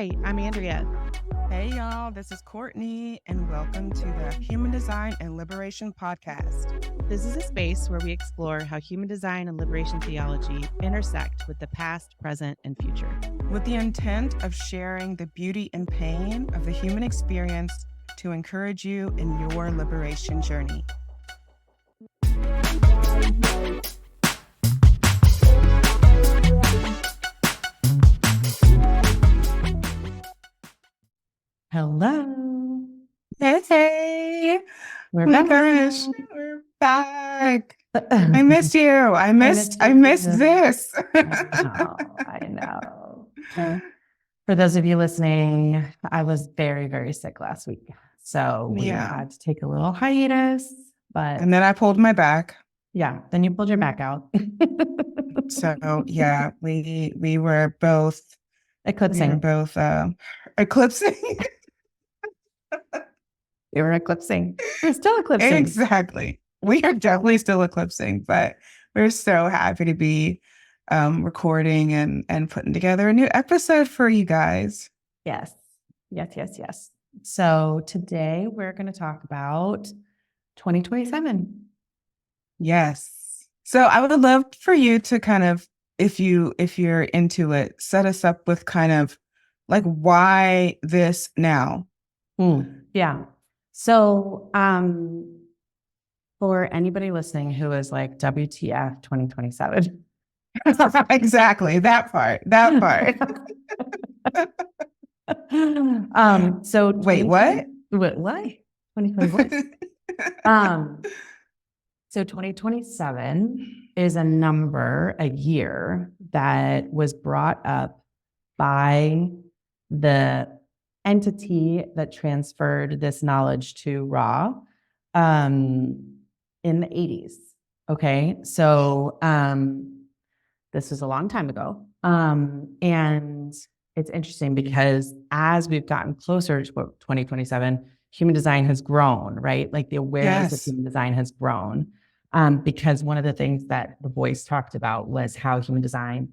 Hi, I'm Andrea. Hey, y'all, this is Courtney, and welcome to the Human Design and Liberation Podcast. This is a space where we explore how human design and liberation theology intersect with the past, present, and future, with the intent of sharing the beauty and pain of the human experience to encourage you in your liberation journey. Hello. Hey. We're my back. gosh, we're back. I missed you. I missed this. I know. For those of you listening, I was very, very sick last week. So we had to take a little hiatus. And then I pulled my back. Yeah, then you pulled your back out. So yeah, we were both eclipsing. Eclipsing. We were eclipsing. We're still eclipsing. Exactly. We are definitely still eclipsing, but we're so happy to be recording and putting together a new episode for you guys. Yes. So today we're going to talk about 2027. Yes. So I would love for you to kind of, if you're into it, set us up with kind of like, why this now? Yeah. So, for anybody listening who is like, WTF 2027. Exactly. That part. So wait, what? What? 2021. So 2027 is a number, a year that was brought up by the entity that transferred this knowledge to Ra in the 80s. Okay. So this was a long time ago. And it's interesting because as we've gotten closer to 2027, human design has grown, right? Like the awareness of human design has grown. Because one of the things that the voice talked about was how human design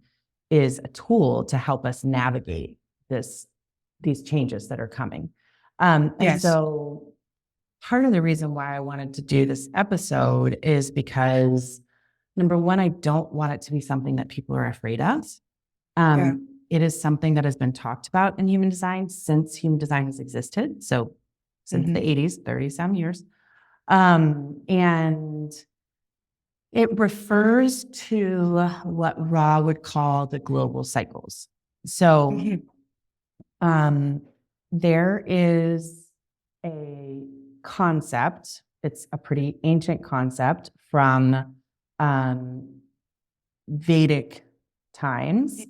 is a tool to help us navigate these changes that are coming. And so part of the reason why I wanted to do this episode is because, number one, I don't want it to be something that people are afraid of. It is something that has been talked about in human design since human design has existed. So since the 80s, 30-some years. And it refers to what Ra would call the global cycles. So there is a concept, it's a pretty ancient concept from Vedic times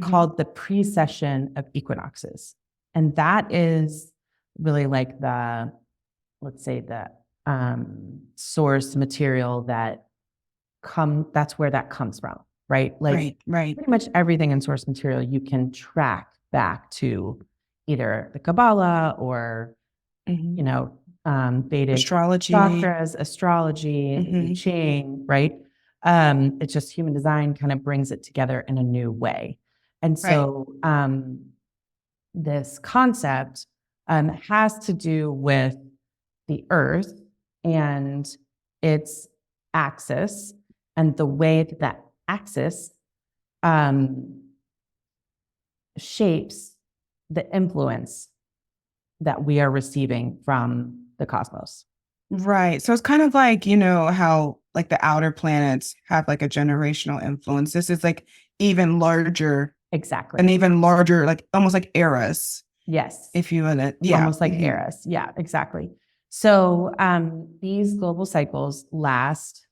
called the precession of equinoxes. And that is really like the, let's say, the source material that's where that comes from, right? Like pretty much everything in source material you can track back to either the Kabbalah or, Vedic astrology, chakras, astrology, Ching, right? It's just human design kind of brings it together in a new way. And so this concept has to do with the earth and its axis and the way that axis shapes the influence that we are receiving from the cosmos. Right. So it's kind of like, how like the outer planets have like a generational influence. This is like even larger. Exactly. And even larger, like almost like eras. Yes. If you want to. Yeah. Almost like eras. Yeah, exactly. So these global cycles last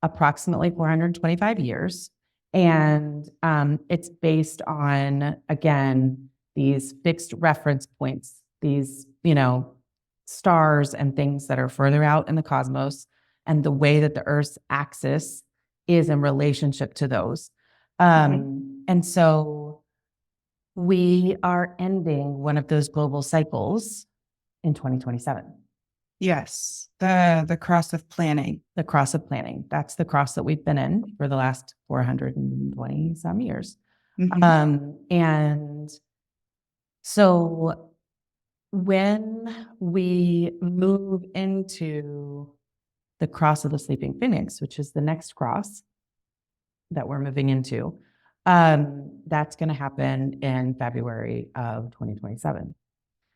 approximately 425 years. And it's based on, again, these fixed reference points, these, stars and things that are further out in the cosmos, and the way that the Earth's axis is in relationship to those. And so we are ending one of those global cycles in 2027. Yes, the cross of planning. The cross of planning. That's the cross that we've been in for the last 420 some years. And So when we move into the cross of the sleeping phoenix, which is the next cross that we're moving into, that's going to happen in February of 2027.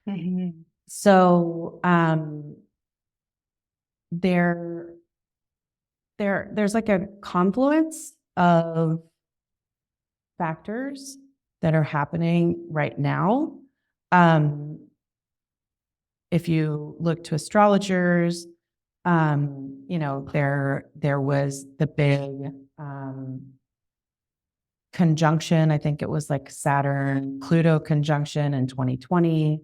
Mhm. So there's like a confluence of factors that are happening right now. If you look to astrologers, there was the big conjunction. I think it was like Saturn Pluto conjunction in 2020.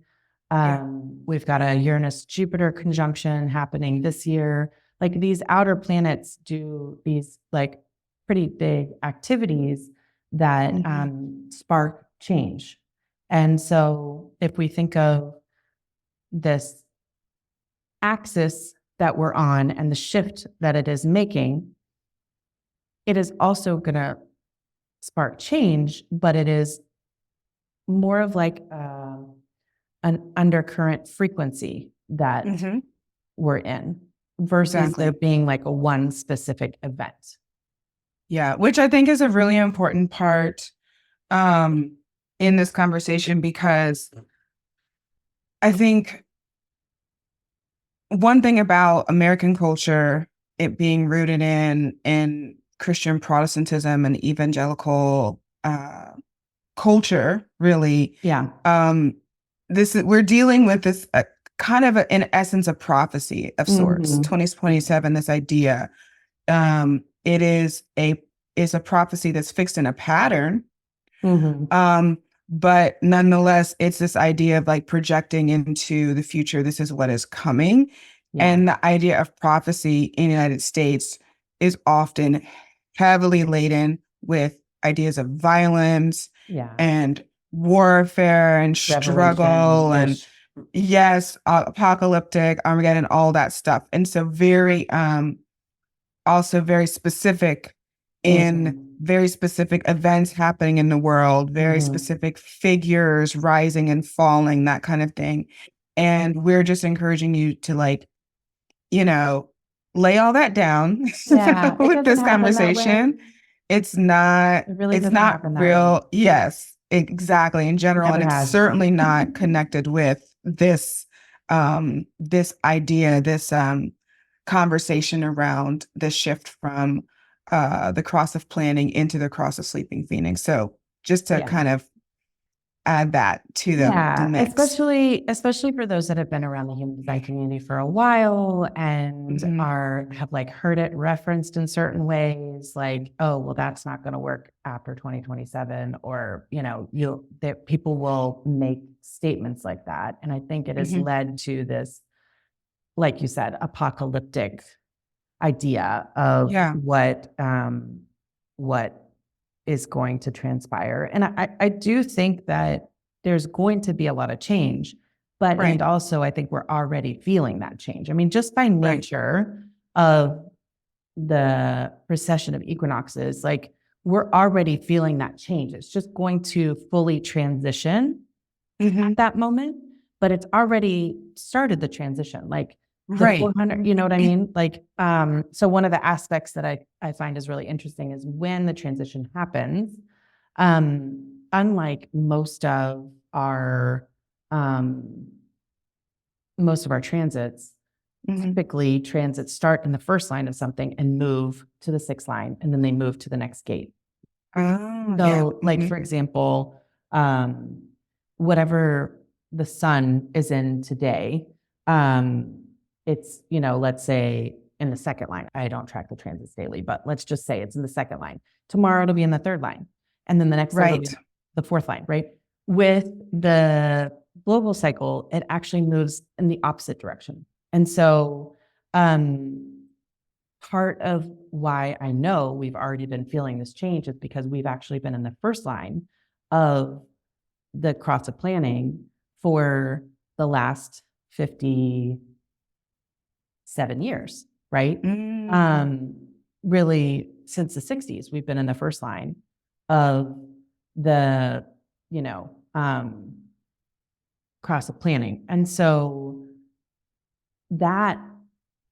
We've got a Uranus Jupiter conjunction happening this year. Like these outer planets do these like pretty big activities that spark change. And so if we think of this axis that we're on and the shift that it is making, it is also going to spark change, but it is more of like an undercurrent frequency that we're in versus there being like a one specific event. Yeah, which I think is a really important part in this conversation, because I think one thing about American culture, it being rooted in Christian Protestantism and evangelical culture, really. Yeah. We're dealing with this kind of in essence a prophecy of sorts. 2027, this idea. It is a prophecy that's fixed in a pattern. But nonetheless, it's this idea of like projecting into the future. This is what is coming. Yeah. And the idea of prophecy in the United States is often heavily laden with ideas of violence and warfare and struggle and apocalyptic, Armageddon, all that stuff. And so also very specific in very specific events happening in the world, very specific figures rising and falling, that kind of thing. And we're just encouraging you to lay all that down with this conversation. It's not real. Yes, exactly. In general. And it's certainly not connected with this idea, this conversation around the shift from the cross of planning into the cross of sleeping phoenix. So just to kind of add that to the mix. Especially for those that have been around the human design community for a while and have like heard it referenced in certain ways, like, oh, well, that's not going to work after 2027, or people will make statements like that. And I think it has led to this, like you said, apocalyptic idea of what is going to transpire. And I do think that there's going to be a lot of change, but and also I think we're already feeling that change. I mean, just by nature of the precession of equinoxes, like we're already feeling that change. It's just going to fully transition at that moment, but it's already started the transition. Like the 400, you know what I mean? Like, so one of the aspects that I find is really interesting is when the transition happens, unlike most of our transits, typically transits start in the first line of something and move to the sixth line, and then they move to the next gate. For example, whatever the sun is in today, it's, let's say in the second line. I don't track the transits daily, but let's just say it's in the second line. Tomorrow it'll be in the third line. And then the next day it'll be the fourth line, right? With the global cycle, it actually moves in the opposite direction. And so part of why I know we've already been feeling this change is because we've actually been in the first line of the cross of planning for the last 57 years, right? Really, since the 60s, we've been in the first line of the, across the planning. And so that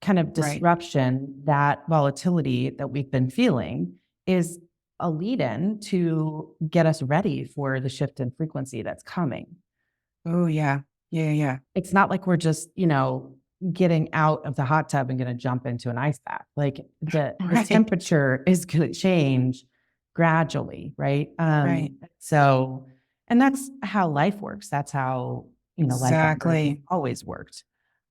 kind of disruption, that volatility that we've been feeling is a lead-in to get us ready for the shift in frequency that's coming. Oh, yeah. Yeah. It's not like we're just, getting out of the hot tub and going to jump into an ice bath. Like the temperature is going to change gradually, right? So, and that's how life works. That's how, life always worked.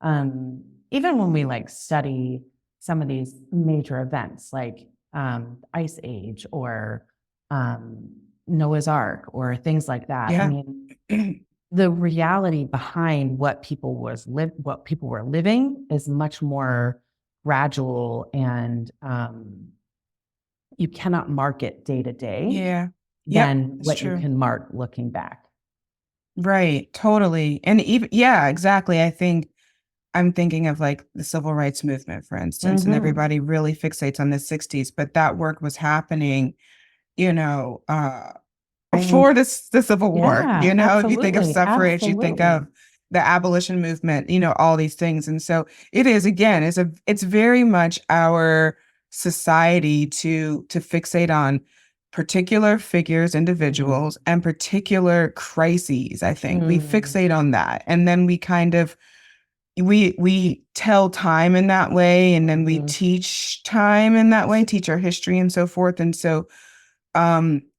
Even when we study some of these major events like Ice Age or Noah's Ark or things like that. Yeah. I mean, the reality behind what people were living is much more gradual, and you cannot mark it day to day than what you can mark looking back. Right. Totally. And even, exactly. I'm thinking of the civil rights movement, for instance, and everybody really fixates on the 60s, but that work was happening, before the Civil War, if you think of suffrage, you think of the abolition movement, all these things. And so it is, again, it's very much our society to fixate on particular figures, individuals, and particular crises. I think we fixate on that. And then we kind of, we tell time in that way. And then we teach time in that way, teach our history and so forth. And so,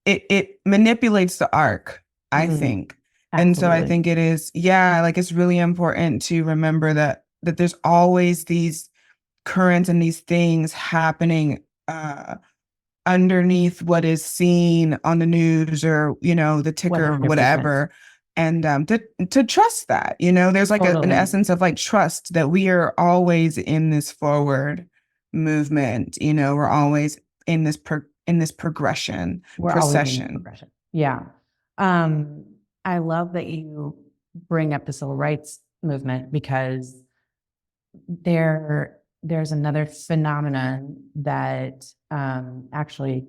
it manipulates the arc, I think. Absolutely. And so I think it is, it's really important to remember that there's always these currents and these things happening underneath what is seen on the news or, the ticker or whatever. And to trust that, there's an essence of trust that we are always in this forward movement, we're always in this procession. Yeah. I love that you bring up the civil rights movement because there's another phenomenon that actually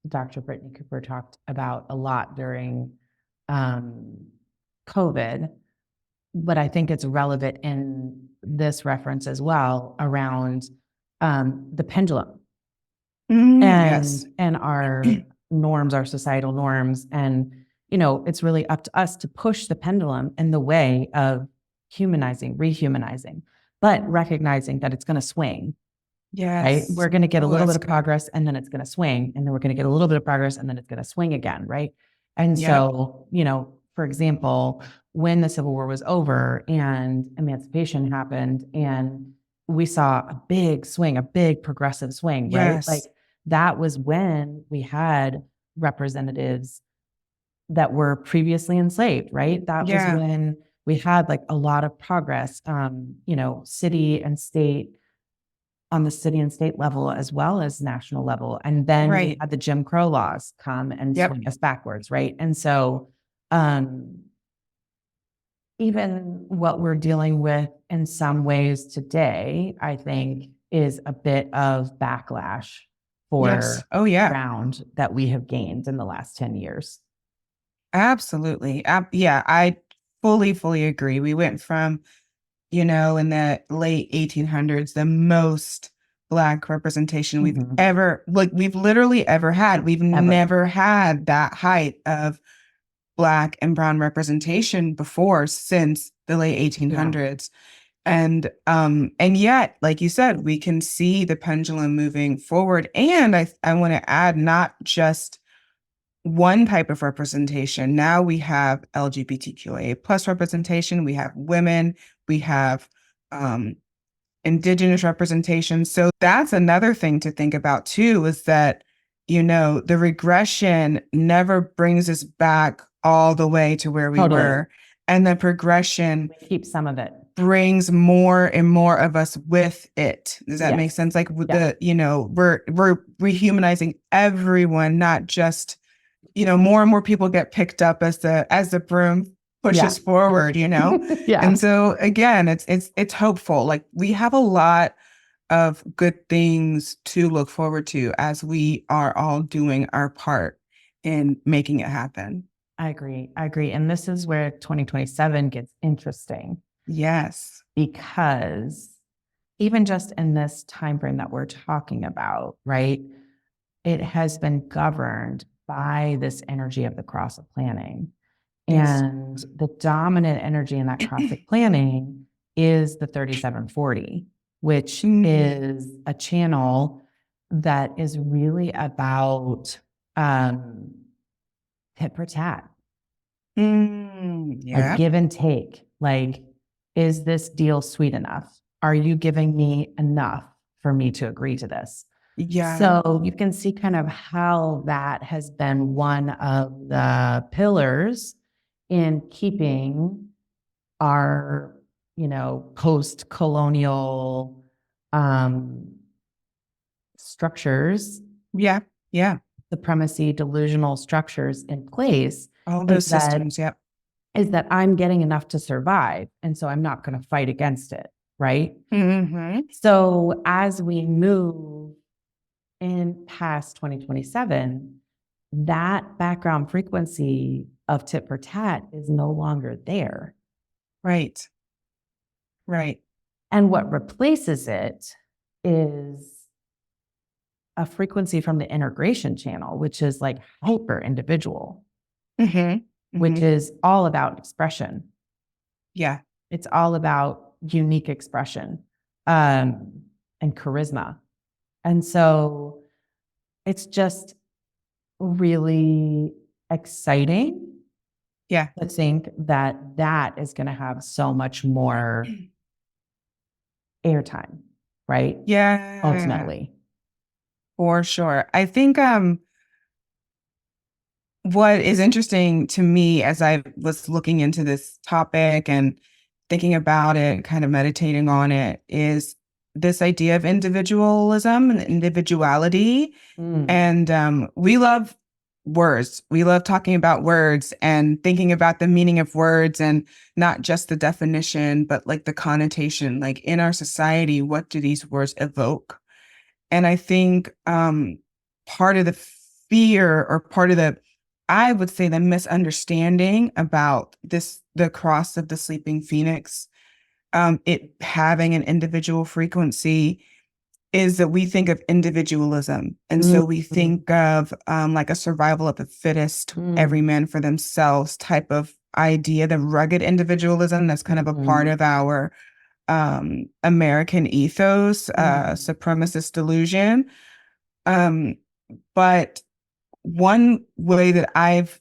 Dr. Brittany Cooper talked about a lot during COVID, but I think it's relevant in this reference as well around the pendulum. And our norms, our societal norms. And, it's really up to us to push the pendulum in the way of humanizing, rehumanizing, but recognizing that it's going to swing. Yes. Right? We're going to get a little bit of progress and then it's going to swing. And then we're going to get a little bit of progress and then it's going to swing again. Right. And so, for example, when the Civil War was over and emancipation happened and we saw a big swing, a big progressive swing, right? That was when we had representatives that were previously enslaved, right? That was when we had a lot of progress, city and state, on the city and state level as well as national level. And then we had the Jim Crow laws come and swing us backwards, right? And so even what we're dealing with in some ways today, I think, is a bit of backlash for ground that we have gained in the last 10 years. Absolutely. I fully agree. We went from, in the late 1800s, the most Black representation we've we've literally ever had. We've never had that height of Black and brown representation before since the late 1800s. And yet, like you said, we can see the pendulum moving forward. And I want to add not just one type of representation. Now we have LGBTQIA plus representation. We have women. We have Indigenous representation. So that's another thing to think about too, is that, the regression never brings us back all the way to where we were. And the progression keeps some of it, brings more and more of us with it. Does that make sense? We're rehumanizing everyone, not just, more and more people get picked up as the broom pushes forward, And so again, it's hopeful. We have a lot of good things to look forward to as we are all doing our part in making it happen. I agree. I agree. And this is where 2027 gets interesting Yes. because even just in this time frame that we're talking about, right? It has been governed by this energy of the cross of planning. Yes. And the dominant energy in that cross of planning is the 3740, which is a channel that is really about tit for tat, Yeah. like give and take. Like, is this deal sweet enough? Are you giving me enough for me to agree to this? Yeah. So you can see kind of how that has been one of the pillars in keeping our, post-colonial structures, Yeah. Yeah. supremacy, delusional structures in place. All those systems. Yep. Is that I'm getting enough to survive. And so I'm not going to fight against it. Right. Mm-hmm. So as we move in past 2027, that background frequency of tit for tat is no longer there. Right. Right. And what replaces it is a frequency from the integration channel, which is like hyper individual, which is all about expression. Yeah. It's all about unique expression and charisma. And so it's just really exciting. Yeah. To think that that is going to have so much more airtime, right? Yeah. Ultimately. For sure. I think what is interesting to me as I was looking into this topic and thinking about it, kind of meditating on it, is this idea of individualism and individuality. And we love words. We love talking about words and thinking about the meaning of words and not just the definition, but like the connotation. Like in our society, what do these words evoke? And I think part of the fear or part of I would say the misunderstanding about the cross of the sleeping phoenix, it having an individual frequency is that we think of individualism. And so we think of like a survival of the fittest, every man for themselves type of idea, the rugged individualism that's kind of a part of our American ethos, supremacist delusion. But one way that I've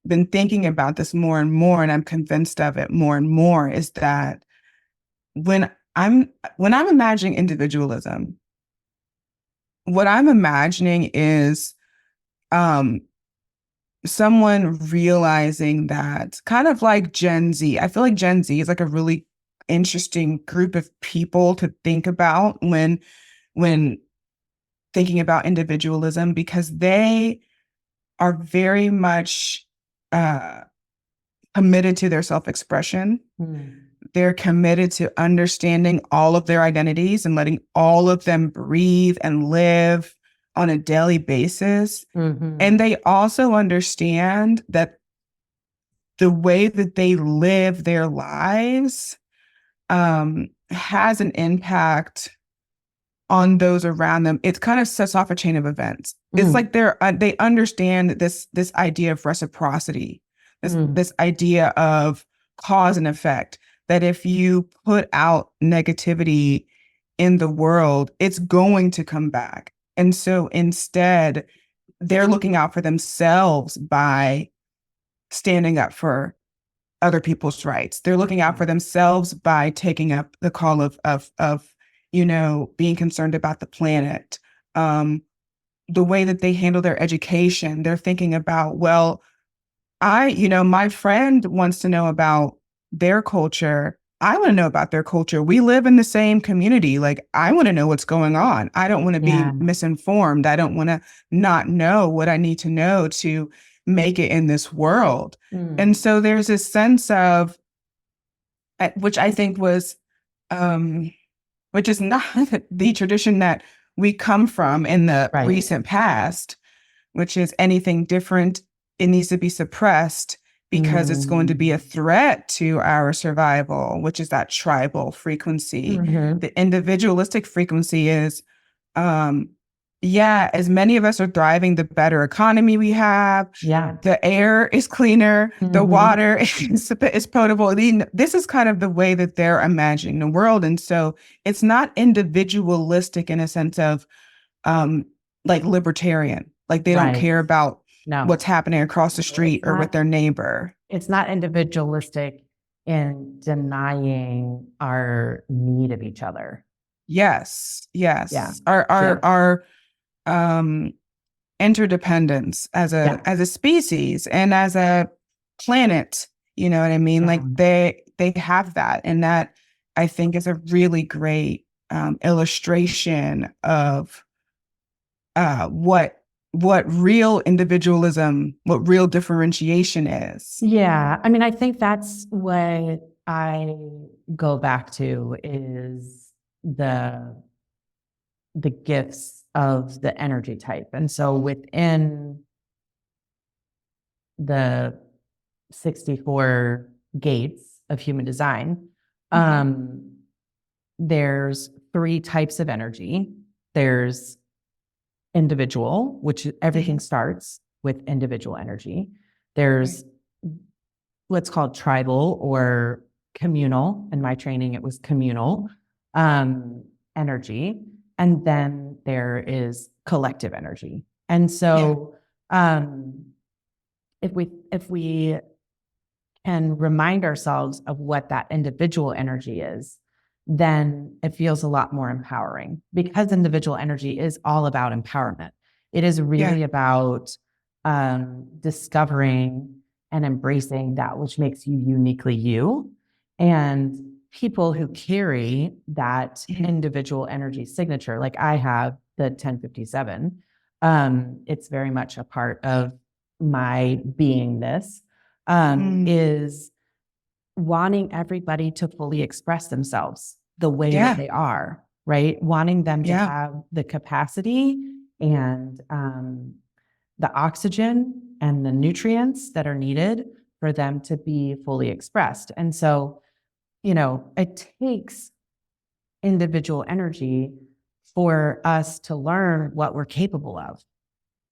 been thinking about this more and more, and I'm convinced of it more and more, is that when I'm imagining individualism, what I'm imagining is someone realizing that kind of like Gen Z. I feel like Gen Z is like a really interesting group of people to think about when thinking about individualism, because they are very much committed to their self-expression. They're committed to understanding all of their identities and letting all of them breathe and live on a daily basis. And they also understand that the way that they live their lives has an impact on those around them. It kind of sets off a chain of events. It's like they understand this idea of reciprocity, this idea of cause and effect, that if you put out negativity in the world, it's going to come back. And so instead, they're looking out for themselves by standing up for other people's rights. They're looking out for themselves by taking up the call of being concerned about the planet. The way that they handle their education, they're thinking about, well, my friend wants to know about their culture. I want to know about their culture. We live in the same community. Like, I want to know what's going on. I don't want to be misinformed. I don't want to not know what I need to know to make it in this world. And so there's this sense of, which I think was, which is not the tradition that we come from in the recent past, which is anything different, it needs to be suppressed. because it's going to be a threat to our survival, which is that tribal frequency. The individualistic frequency is, as many of us are thriving, the better economy we have. Yeah. The air is cleaner. The water is potable. This is kind of the way that they're imagining the world. And so it's not individualistic in a sense of like libertarian, like they don't care about what's happening across the street or with their neighbor. It's not individualistic in denying our need of each other. Yes. Yeah. Our interdependence as a species and as a planet, you know what I mean? Like they have that, and that I think is a really great illustration of what real individualism, what real differentiation is. Yeah. I mean, I think that's what I go back to is the gifts of the energy type. And so within the 64 gates of human design, there's 3 types of energy. There's individual, which everything starts with individual energy. There's what's called tribal or communal. In my training, it was communal energy. And then there is collective energy. And so if we can remind ourselves of what that individual energy is, then it feels a lot more empowering, because individual energy is all about empowerment. It is really about discovering and embracing that which makes you uniquely you. And people who carry that individual energy signature, like I have the 1057, it's very much a part of my beingness, is wanting everybody to fully express themselves the way that they are, right? Wanting them to have the capacity and the oxygen and the nutrients that are needed for them to be fully expressed. And so, you know, it takes individual energy for us to learn what we're capable of.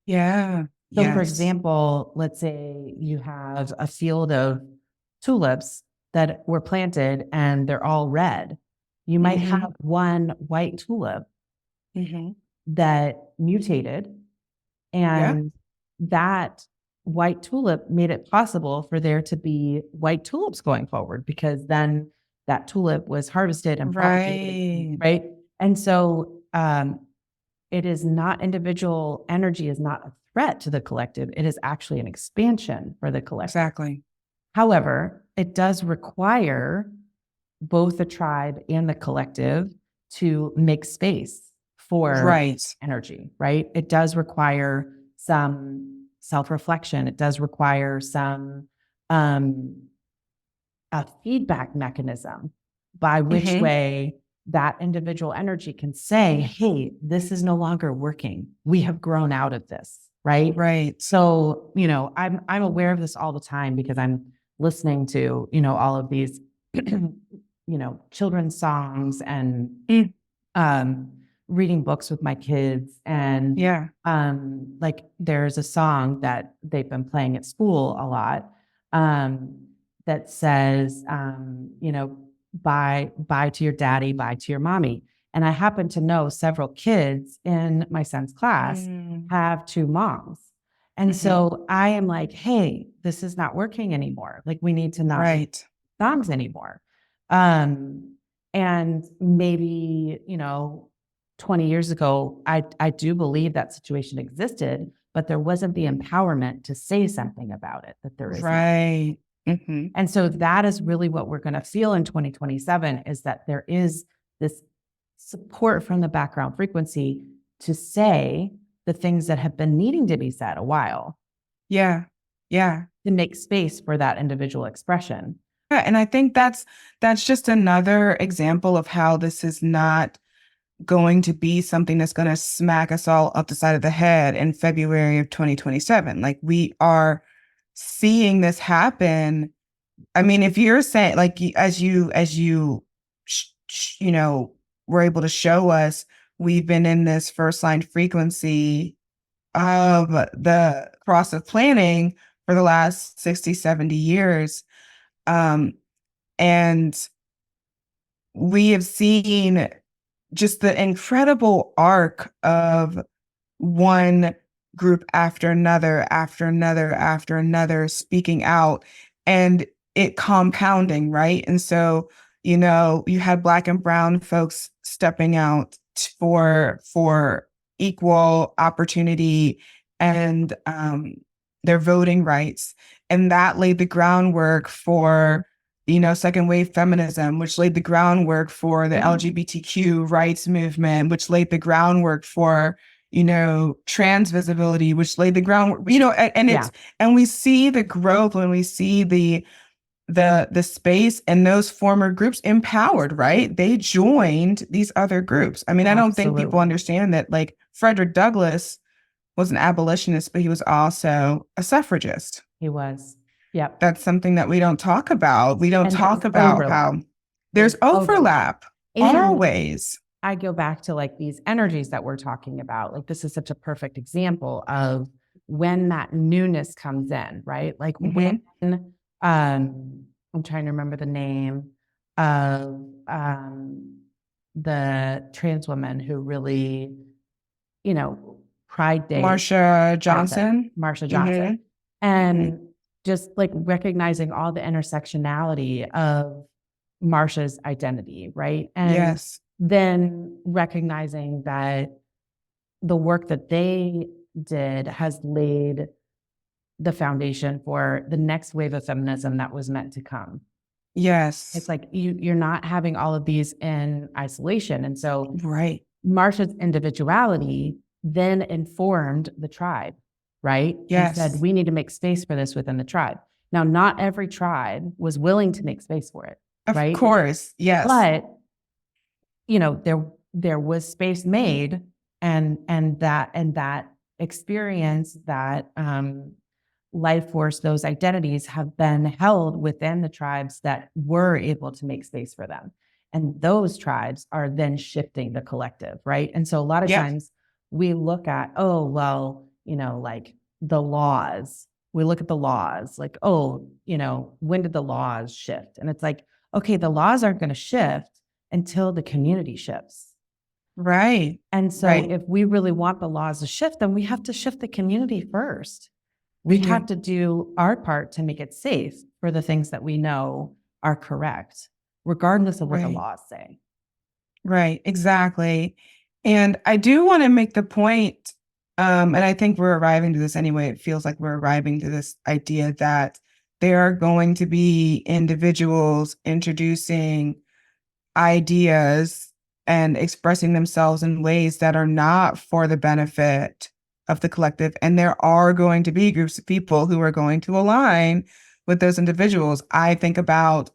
Yeah. So for example, let's say you have a field of tulips that were planted and they're all red. You might have one white tulip that mutated, and that white tulip made it possible for there to be white tulips going forward, because then that tulip was harvested and propagated, right? And so it is not, individual energy is not a threat to the collective. It is actually an expansion for the collective. Exactly. However, it does require both the tribe and the collective to make space for energy, right? It does require some self-reflection. It does require some a feedback mechanism by which way that individual energy can say, hey, this is no longer working. We have grown out of this, right? Right. So, you know, I'm aware of this all the time because I'm listening to, you know, all of these, you know, children's songs and reading books with my kids. And like there's a song that they've been playing at school a lot that says, you know, bye to your daddy, bye to your mommy. And I happen to know several kids in my son's class have 2 moms. And so I am like, hey, this is not working anymore. Like we need to not write songs anymore. And maybe, you know, 20 years ago, I do believe that situation existed, but there wasn't the empowerment to say something about it, that there is. Right. And so that is really what we're going to feel in 2027, is that there is this support from the background frequency to say the things that have been needing to be said a while. Yeah. Yeah. To make space for that individual expression. Yeah. And I think that's just another example of how this is not going to be something that's going to smack us all up the side of the head in February of 2027. Like we are seeing this happen, I mean, if you're saying like you know, were able to show us, we've been in this first line frequency of the process of planning for the last 60, 70 years. Um, and we have seen just the incredible arc of one group after another, after another, after another speaking out, and it compounding, right? And so, you know, you had Black and brown folks stepping out for equal opportunity and their voting rights, and that laid the groundwork for, you know, second wave feminism, which laid the groundwork for the LGBTQ rights movement, which laid the groundwork for, you know, trans visibility, which laid the groundwork, you know, and it's, and we see the growth when we see the space and those former groups empowered, right? They joined these other groups. I mean, I don't think people understand that, like, Frederick Douglass was an abolitionist, but he was also a suffragist. He was. Yep. That's something that we don't talk about. We don't talk about how there's overlap always. I go back to like these energies that we're talking about. Like, this is such a perfect example of when that newness comes in, right? Like when I'm trying to remember the name of the trans woman who really, you know, Pride Day. Marsha Johnson. And just like recognizing all the intersectionality of Marsha's identity, right? And then recognizing that the work that they did has laid the foundation for the next wave of feminism that was meant to come. It's like you're not having all of these in isolation. And so Marsha's individuality then informed the tribe, right? And said, we need to make space for this within the tribe. Now, not every tribe was willing to make space for it, right? Of course, yes. But, you know, there was space made, and that experience, that life force, those identities have been held within the tribes that were able to make space for them. And those tribes are then shifting the collective, right? And so a lot of times we look at, oh, well, you know, like the laws, we look at the laws like, oh, you know, when did the laws shift? And it's like, okay, the laws aren't going to shift until the community shifts. Right. And so if we really want the laws to shift, then we have to shift the community first. We have to do our part to make it safe for the things that we know are correct, regardless of what the laws say. Right, exactly. And I do want to make the point, and I think we're arriving to this anyway. It feels like we're arriving to this idea that there are going to be individuals introducing ideas and expressing themselves in ways that are not for the benefit of the collective. And there are going to be groups of people who are going to align with those individuals. I think about,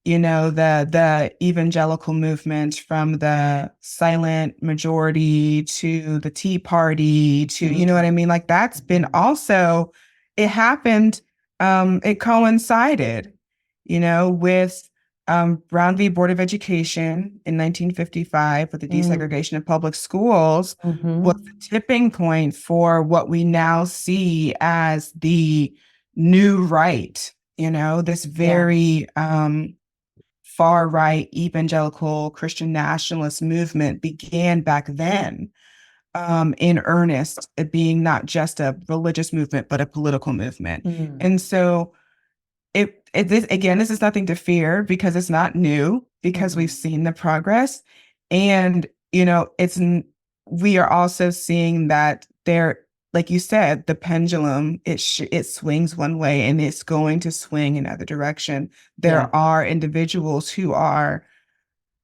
you know, the evangelical movement, from the silent majority to the Tea Party to, you know what I mean? Like, that's been also, it happened, it coincided, you know, with Brown v. Board of Education in 1955 with the desegregation of public schools was the tipping point for what we now see as the new right, you know, this very far right evangelical Christian nationalist movement began back then, in earnest, it being not just a religious movement, but a political movement. And so this is nothing to fear, because it's not new, because we've seen the progress. And, you know, we are also seeing that there, like you said, the pendulum, it swings one way and it's going to swing another direction. There are individuals who are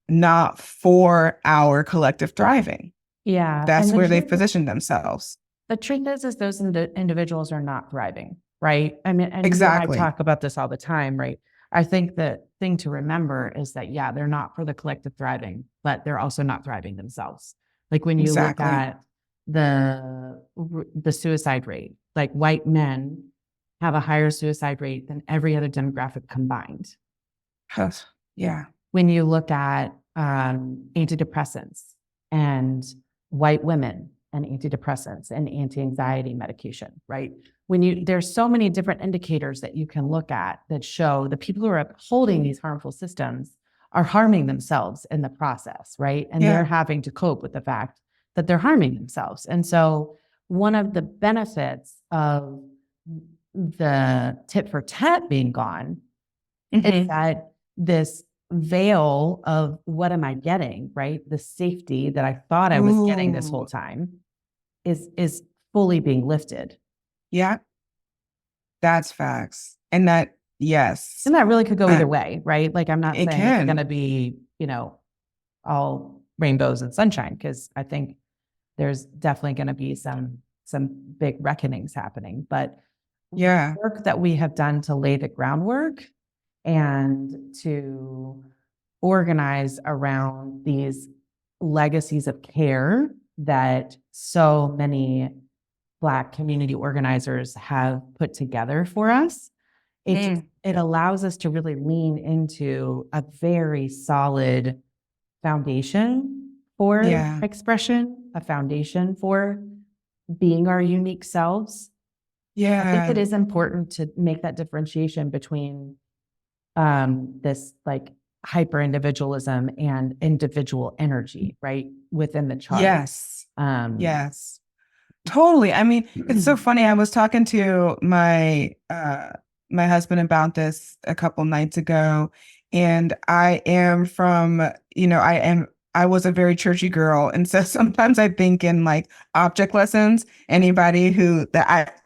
not for our collective thriving. That's where they've positioned themselves. The truth is those individuals are not thriving, right? I mean, and exactly. I talk about this all the time, right? I think the thing to remember is that, they're not for the collective thriving, but they're also not thriving themselves. Like when you look at the suicide rate, like white men have a higher suicide rate than every other demographic combined. Yeah. When you look at antidepressants and white women and antidepressants and anti-anxiety medication, right? There's so many different indicators that you can look at that show the people who are upholding these harmful systems are harming themselves in the process, right? And they're having to cope with the fact that they're harming themselves. And so one of the benefits of the tit for tat being gone is that this veil of what am I getting, right? The safety that I thought I was getting this whole time is fully being lifted. Yeah. That's facts. And that, yes. And that really could go either way, right? Like, I'm not It saying it's can. going to be, all rainbows and sunshine, because I think there's definitely going to be some big reckonings happening. But Yeah. work that we have done to lay the groundwork and to organize around these legacies of care that so many Black community organizers have put together for us, it allows us to really lean into a very solid foundation for expression, a foundation for being our unique selves. Yeah. I think it is important to make that differentiation between this like hyper individualism and individual energy, right? Within the chart. Yes. Yes. Totally. I mean, it's so funny. I was talking to my my husband about this a couple nights ago, and I am from, I was a very churchy girl, and so sometimes I think in like object lessons. Anybody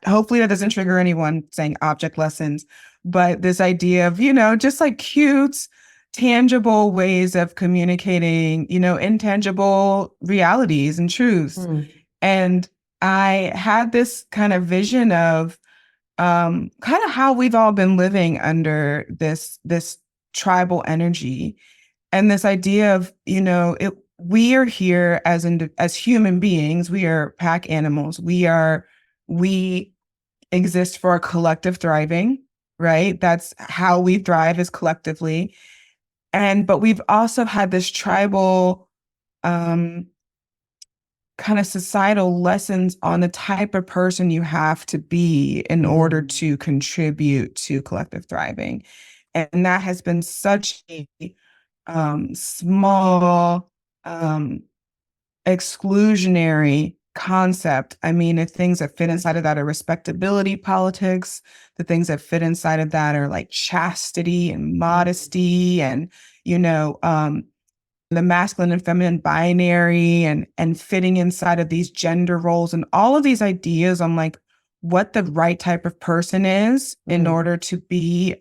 hopefully that doesn't trigger anyone saying object lessons, but this idea of, just like cute, tangible ways of communicating, intangible realities and truths. And I had this kind of vision of kind of how we've all been living under this tribal energy, and this idea of, we are here as human beings. We are pack animals. We exist for a collective thriving, right? That's how we thrive, is collectively. But we've also had this tribal kind of societal lessons on the type of person you have to be in order to contribute to collective thriving. And that has been such a small, exclusionary concept. I mean, the things that fit inside of that are respectability politics. The things that fit inside of that are like chastity and modesty and, the masculine and feminine binary and fitting inside of these gender roles and all of these ideas on like what the right type of person is in order to be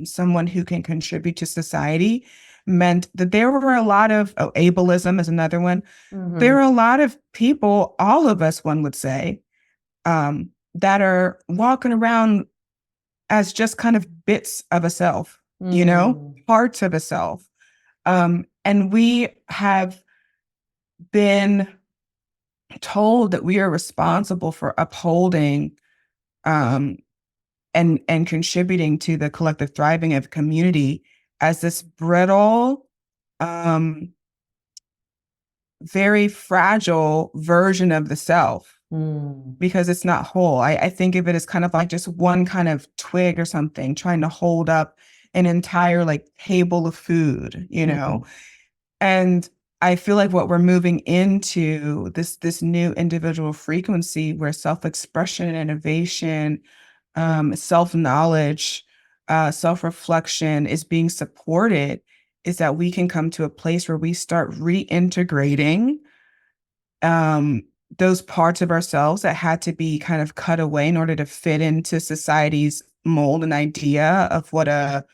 someone who can contribute to society, meant that there were a lot of ableism is another one. There are a lot of people, all of us, one would say, that are walking around as just kind of bits of a self, parts of a self. And we have been told that we are responsible for upholding and contributing to the collective thriving of community as this brittle, very fragile version of the self, because it's not whole. I think of it as kind of like just one kind of twig or something trying to hold up an entire like table of food, And I feel like what we're moving into this new individual frequency where self-expression and innovation, self-knowledge, self-reflection is being supported, is that we can come to a place where we start reintegrating those parts of ourselves that had to be kind of cut away in order to fit into society's mold and idea of what a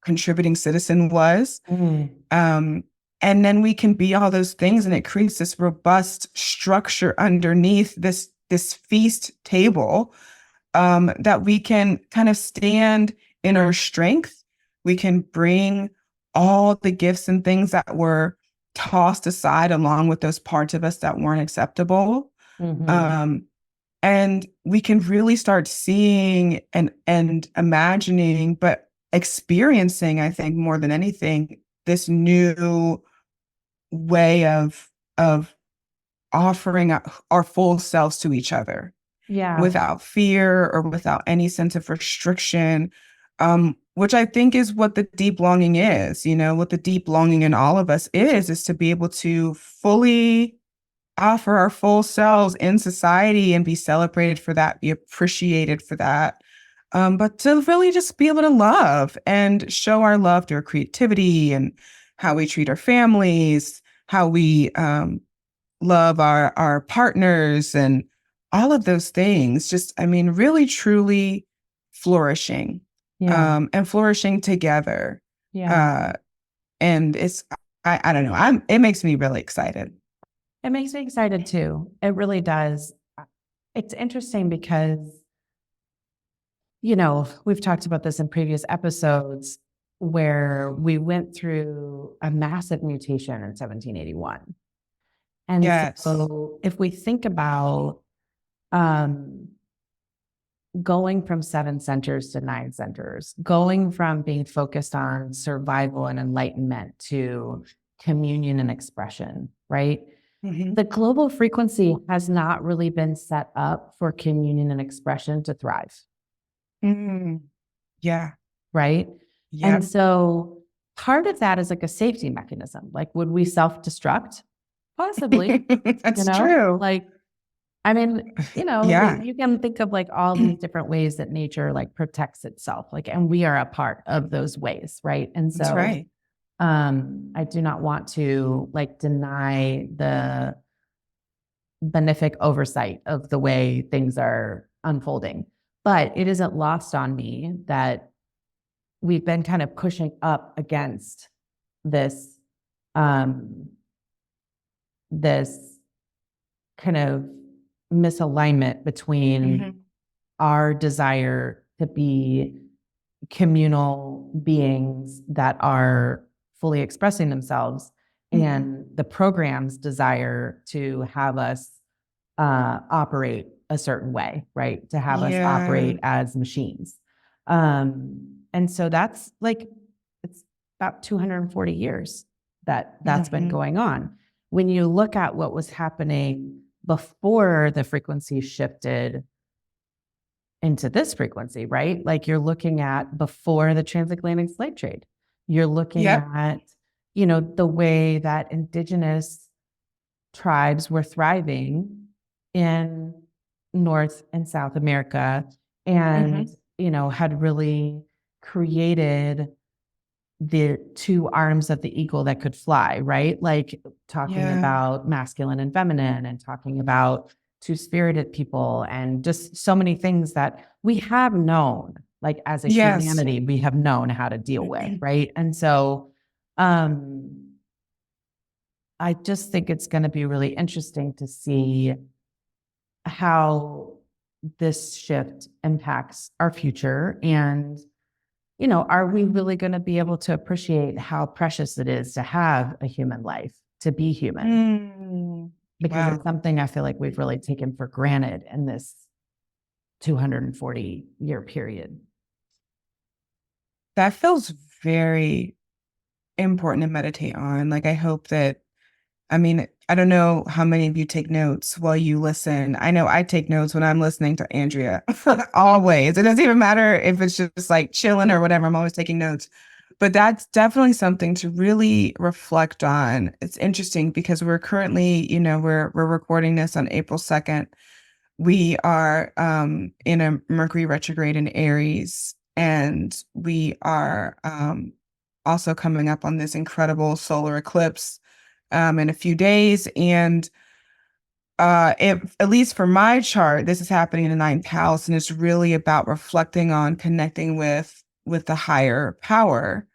contributing citizen was. And then we can be all those things, and it creates this robust structure underneath this feast table, that we can kind of stand in our strength. We can bring all the gifts and things that were tossed aside along with those parts of us that weren't acceptable. And we can really start seeing and imagining, but experiencing, I think, more than anything, this new way of offering our full selves to each other Yeah. without fear or without any sense of restriction, which I think is what the deep longing is. What the deep longing in all of us is to be able to fully offer our full selves in society and be celebrated for that, be appreciated for that. But to really just be able to love and show our love through our creativity and how we treat our families, how we love our partners and all of those things. Just, I mean, really, truly flourishing, Yeah. and flourishing together. Yeah. Uh, and I don't know, it makes me really excited. It makes me excited too. It really does. It's interesting because, we've talked about this in previous episodes where we went through a massive mutation in 1781. And Yes. so if we think about um, going from 7 centers to 9 centers, going from being focused on survival and enlightenment to communion and expression, right? Mm-hmm. The global frequency has not really been set up for communion and expression to thrive. Mm-hmm. Yeah. Right. And Yep. so part of that is like a safety mechanism. Like, would we self destruct? Possibly, That's true. like, I mean, Yeah. you can think of like all these different ways that nature like protects itself. Like, and we are a part of those ways. Right. And That's so, right. I do not want to like deny the benefic oversight of the way things are unfolding. But it isn't lost on me that we've been kind of pushing up against this um, this kind of misalignment between Mm-hmm. our desire to be communal beings that are fully expressing themselves Mm-hmm. and the program's desire to have us operate a certain way, right? To have us Yeah. operate as machines. And so that's like, it's about 240 years that that's been Mm-hmm. going on. When you look at what was happening before the frequency shifted into this frequency, right? Like you're looking at before the transatlantic slave trade. You're looking Yep. at, the way that indigenous tribes were thriving in North and South America and, Mm-hmm. had really created the two arms of the eagle that could fly, right? Like talking Yeah. about masculine and feminine and talking about two-spirited people and just so many things that we have known, like as a Yes. humanity, we have known how to deal with, right? And so I just think it's going to be really interesting to see how this shift impacts our future and are we really going to be able to appreciate how precious it is to have a human life, to be human? Mm. Because it's Wow. something I feel like we've really taken for granted in this 240-year period. That feels very important to meditate on. Like, I hope that, I mean, I don't know how many of you take notes while you listen. I know I take notes when I'm listening to Andrea, always. It doesn't even matter if it's just like chilling or whatever. I'm always taking notes. But that's definitely something to really reflect on. It's interesting because we're currently, we're recording this on April 2nd. We are in a Mercury retrograde in Aries, and we are also coming up on this incredible solar eclipse in a few days. And at least for my chart, this is happening in the ninth house, and it's really about reflecting on connecting with the higher power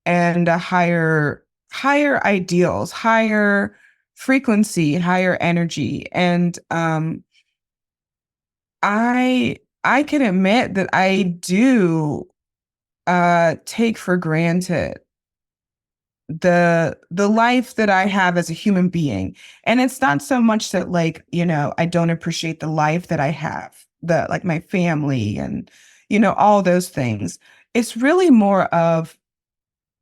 and a higher ideals, higher frequency, higher energy. And I can admit that I do take for granted the life that I have as a human being. And it's not so much that like, I don't appreciate the life that I have, the like my family and, all those things. It's really more of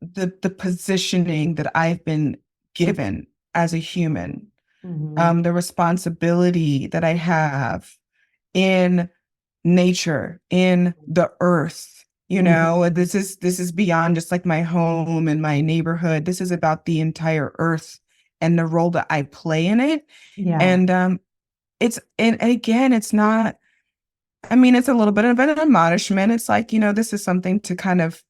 the positioning that I've been given as a human, the responsibility that I have in nature, in the earth. This is beyond just like my home and my neighborhood. This is about the entire earth and the role that I play in it. Yeah. And and again, it's not, I mean, it's a little bit of an admonishment. It's like, this is something to kind of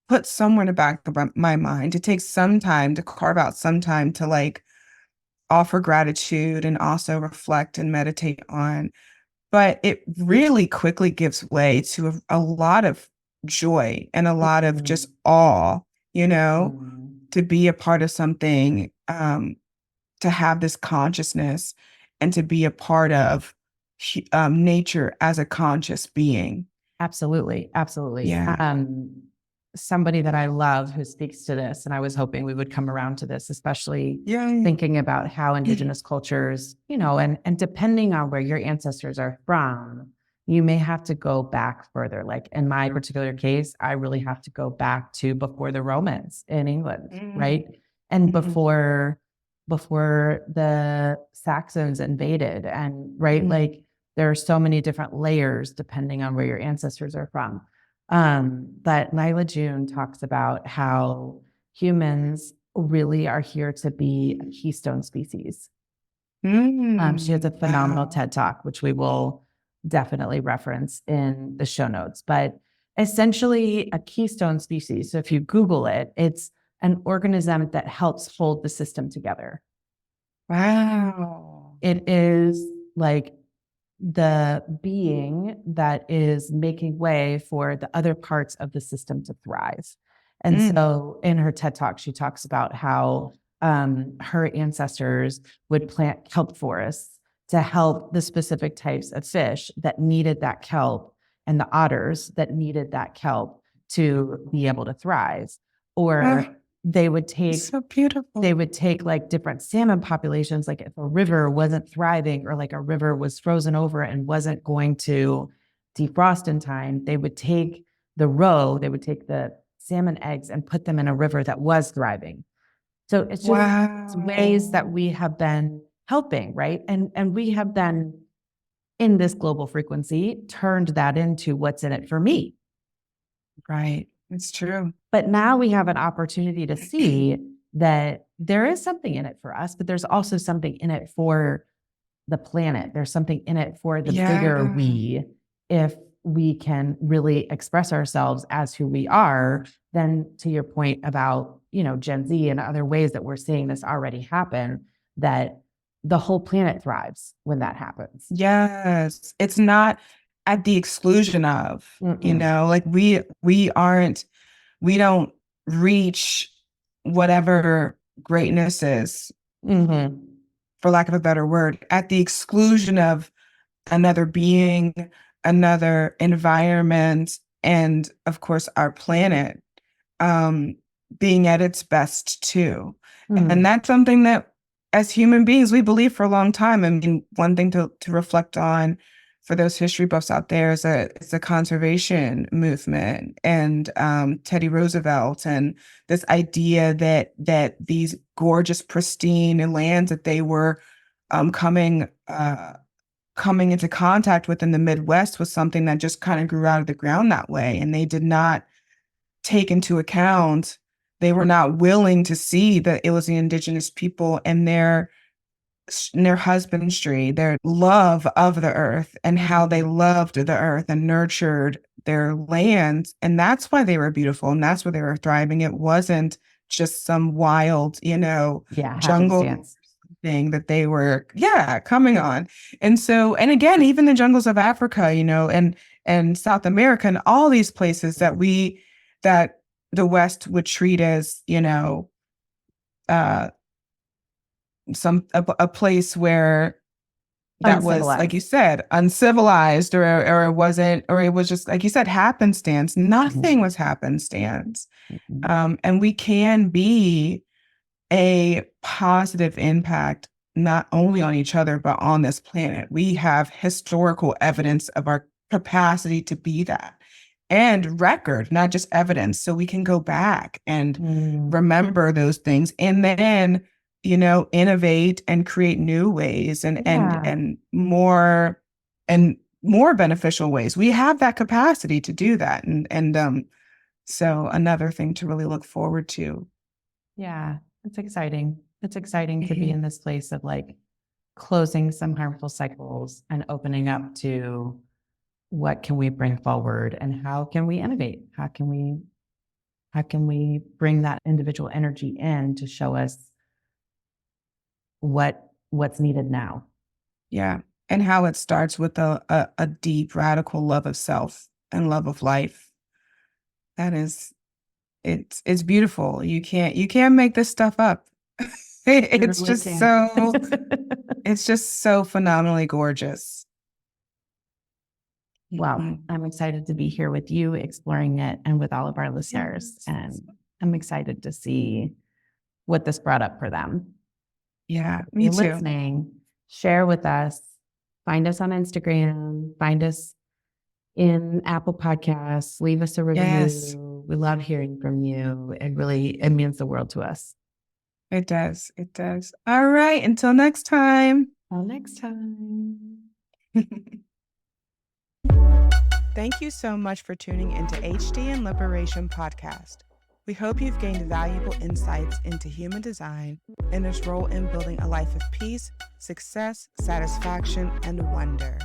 put somewhere in the back of my mind, to take some time to carve out some time to like offer gratitude and also reflect and meditate on. But it really quickly gives way to a lot of joy and a lot of just awe, to be a part of something, to have this consciousness and to be a part of nature as a conscious being. Absolutely. Absolutely. Yeah. Somebody that I love who speaks to this, and I was hoping we would come around to this, especially Yeah. thinking about how indigenous cultures, and depending on where your ancestors are from, you may have to go back further. Like in my particular case, I really have to go back to before the Romans in England, right? And before the Saxons invaded, and right, like there are so many different layers depending on where your ancestors are from. But Nyla June talks about how humans really are here to be a keystone species. She has a phenomenal TED Talk, which we will definitely reference in the show notes. But essentially, a keystone species, so if you Google it, it's an organism that helps hold the system together. Wow. It is like the being that is making way for the other parts of the system to thrive. And so in her TED Talk, she talks about how her ancestors would plant kelp forests to help the specific types of fish that needed that kelp and the otters that needed that kelp to be able to thrive. Or they would take so beautiful. They would take like different salmon populations, like if a river wasn't thriving or like a river was frozen over and wasn't going to defrost in time, they would take the salmon eggs and put them in a river that was thriving. So it's just ways that we have been helping, right? And we have then, in this global frequency, turned that into what's in it for me. Right. It's true. But now we have an opportunity to see that there is something in it for us, but there's also something in it for the planet. There's something in it for the bigger we. If we can really express ourselves as who we are, then to your point about, Gen Z and other ways that we're seeing this already happen, that the whole planet thrives when that happens. Yes. It's not at the exclusion of, like we don't reach whatever greatness is, for lack of a better word, at the exclusion of another being, another environment, and of course our planet being at its best too. And that's something that as human beings we believe for a long time. I mean, one thing to reflect on for those history buffs out there is a conservation movement, and Teddy Roosevelt, and this idea that these gorgeous, pristine lands that they were coming into contact with in the Midwest was something that just kind of grew out of the ground that way, and they did not take into account. They were not willing to see that it was the indigenous people and their husbandry, their love of the earth, and how they loved the earth and nurtured their land. And that's why they were beautiful, and that's why they were thriving. It wasn't just some wild, jungle thing that they were, coming on. And so, and again, even the jungles of Africa, and South America, and all these places that the West would treat as, a place where that was, like you said, uncivilized, or it wasn't, or it was just, like you said, happenstance. Nothing was happenstance. And we can be a positive impact, not only on each other, but on this planet. We have historical evidence of our capacity to be that, and record, not just evidence. So we can go back and remember those things, and then, innovate and create new ways and more beneficial ways. We have that capacity to do that. So another thing to really look forward to. Yeah, it's exciting. It's exciting to be in this place of like closing some harmful cycles and opening up to what can we bring forward and how can we innovate? How can we bring that individual energy in to show us what's needed now? Yeah. And how it starts with a deep, radical love of self and love of life. That is, it's beautiful. You can't make this stuff up. It's really just can't. it's just so phenomenally gorgeous. Well, I'm excited to be here with you exploring it and with all of our listeners. Yes. And I'm excited to see what this brought up for them. Yeah, If me you're too. listening, share with us. Find us on Instagram. Find us in Apple Podcasts. Leave us a review. Yes. We love hearing from you. It means the world to us. It does. It does. All right. Until next time. Till next time. Thank you so much for tuning into HD and Liberation Podcast. We hope you've gained valuable insights into human design and its role in building a life of peace, success, satisfaction, and wonder.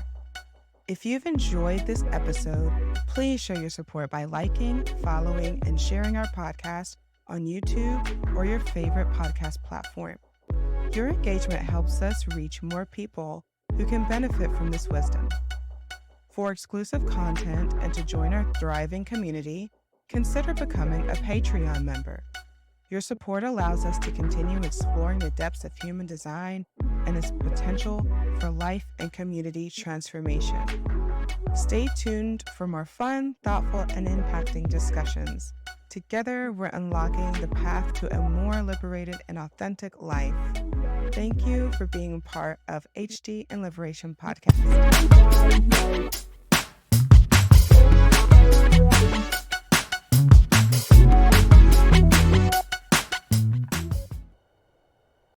If you've enjoyed this episode, please show your support by liking, following, and sharing our podcast on YouTube or your favorite podcast platform. Your engagement helps us reach more people who can benefit from this wisdom. For exclusive content and to join our thriving community, consider becoming a Patreon member. Your support allows us to continue exploring the depths of human design and its potential for life and community transformation. Stay tuned for more fun, thoughtful, and impacting discussions. Together, we're unlocking the path to a more liberated and authentic life. Thank you for being part of HD and Liberation Podcast.